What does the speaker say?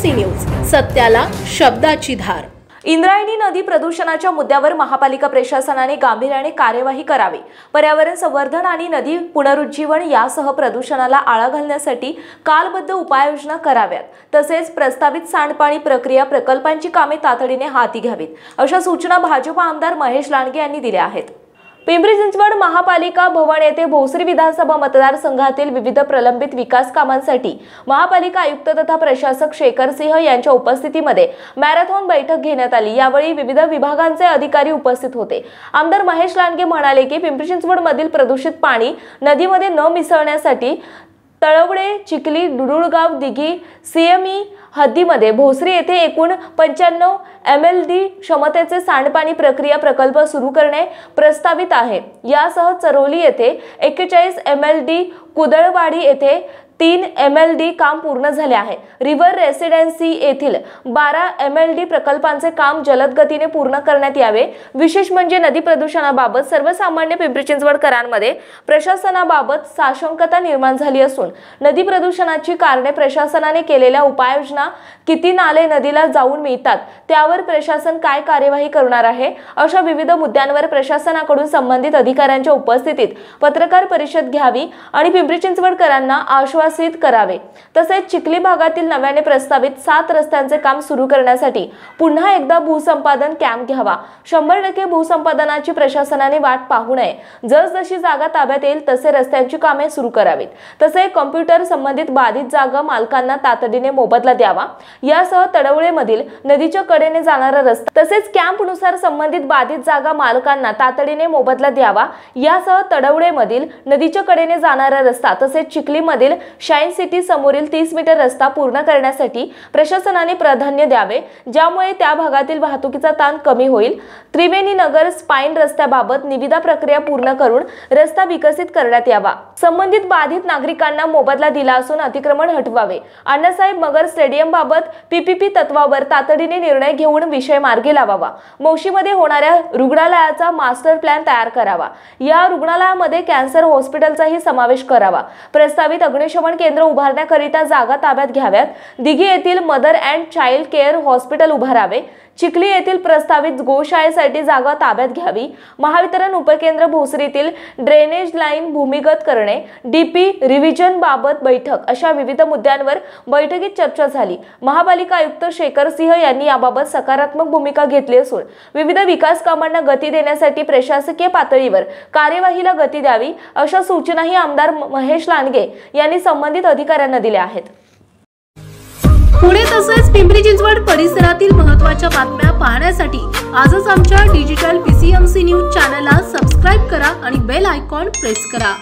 PCMC news, सत्याला शब्दाची धार। इंद्रायणी नदी प्रदूषणाच्या मुद्द्यावर महापालिका प्रशासनाने गांभीर्याने कार्यवाही करावी। पर्यावरण संवर्धन आणि नदी पुनरुज्जीवन यासह प्रदूषणाला आळा घालण्यासाठी कालबद्ध उपाययोजना कराव्यात। तसेच प्रस्तावित सांडपाणी प्रक्रिया प्रकल्पांची कामे तातडीने हाती घ्यावीत, अशा सूचना भाजप आमदार महेश लांडगे यांनी दिल्या आहेत। पिंपरी चिंचवड महापालिका भवन येथे भोसरी विधानसभा मतदारसंघातील विविध प्रलंबित विकास कामांसाठी महापालिका आयुक्त तथा प्रशासक शेखर सिंह यांच्या उपस्थितीमध्ये मॅरेथॉन बैठक घेण्यात आली। यावेळी विविध विभागांचे अधिकारी उपस्थित होते। आमदार महेश लांडगे म्हणाले की पिंपरी चिंचवड मधील प्रदूषित पाणी नदीमध्ये न मिसळण्यासाठी तळवडे, चिखली, डुडुळगाव, दिघी, CME हद्दीमध्ये भोसरी येथे एकूण 95 MLD क्षमतेचे सांडपाणी प्रक्रिया प्रकल्प सुरू करणे प्रस्तावित आहे। यासह चरोली येथे 41 MLD, कुदळवाडी येथे 3 MLD काम पूर्ण झाले आहे। रिव्हर रेसिडेन्सी येथील 12 MLD प्रकल्पांचे काम जलद गतीने पूर्ण करण्यात यावे। विशेष म्हणजे नदी प्रदूषणाबाबत सर्वसामान्य पिंपरी चिंचवडकरांमध्ये प्रशासनाबाबत साशंकता निर्माण झाली असून नदी प्रदूषणाची कारणे, प्रशासनाने केलेल्या उपाययोजना, किती नाले नदीला जाऊन मिळतात, त्यावर प्रशासन काय कार्यवाही करणार आहे, अशा विविध मुद्द्यांवर प्रशासनाकडून संबंधित अधिकाऱ्यांच्या उपस्थितीत पत्रकार परिषद घ्यावी आणि पिंपरी चिंचवडकरांना आश्वासित करावे। तसेच चिखली भागातील नव्याने प्रस्तावित 7 रस्त्यांचे काम सुरू करण्यासाठी पुन्हा एकदा भूसंपादन कॅम्प घ्यावा। 100% भूसंपादनाची प्रशासनाने वाट पाहू नये। जसजशी जागा ताब्यात येईल तसे रस्त्यांची कामे सुरू करावीत। तसे कॉम्प्युटर संबंधित बाधित जागा मालकांना तातडीने मोबदला द्यावा। यासह तडवळे मधील नदीच्या कडेने जाणारा रस्ता तसेच कॅम्प नुसार संबंधित बाधित जागा मालकांना तातडीने मोबदला द्यावा। यासह तडवळे मधील नदीच्या कडेने जाणारा रस्ता तसेच चिखली मधील शाईन सिटी समोरील 30 मीटर रस्ता पूर्ण करण्यासाठी प्रशासनाने प्राधान्य द्यावे, ज्यामुळे त्या भागातील वाहतुकीचा ताण कमी होईल। त्रिवेणी नगर स्पाइन रस्त्याबाबत निविदा प्रक्रिया पूर्ण करून रस्ता विकसित करण्यात यावा। संबंधित बाधित नागरिकांना मोबदला दिला असून अतिक्रमण हटवावे। अण्णासाहेब मगर स्टेडियम बाबत PPP तत्वावर तातडीने निर्णय घेऊन विषय मार्गी लावावा। मोशीमध्ये होणाऱ्या रुग्णालयाचा मास्टर प्लॅन तयार करावा। या रुग्णालयामध्ये कॅन्सर हॉस्पिटलचाही समावेश करावा। प्रस्तावित अग्निशमन केंद्र उभारण्याकरिता जागा ताब्यात घ्याव्यात। दिघी येथील mother and child care hospital उभारावे। चिखली येथील प्रस्तावित गोशाळेसाठी जागा ताब्यात घ्यावी। महावितरण उपकेंद्र भोसरीतील ड्रेनेज लाईन भूमिगत करणे, DP रिव्हिजन बाबत बैठक, अशा विविध मुद्द्यांवर बैठकीत चर्चा झाली। महापालिका आयुक्त शेखर सिंह यांनी याबाबत सकारात्मक भूमिका घेतली असून विविध विकास कामांना गती देण्यासाठी प्रशासकीय पातळीवर कार्यवाहीला गती द्यावी, अशा सूचनाही आमदार महेश लांडगे यांनी संबंधित अधिकाऱ्यांना दिल्या आहेत। पुणे तसेच पिंपरी चिंचवड परिसरातील महत्त्वाच्या बातम्या पाहण्यासाठी आजच आमच्या डिजिटल PCMC न्यूज चॅनलला सबस्क्राइब करा आणि बेल आयकॉन प्रेस करा।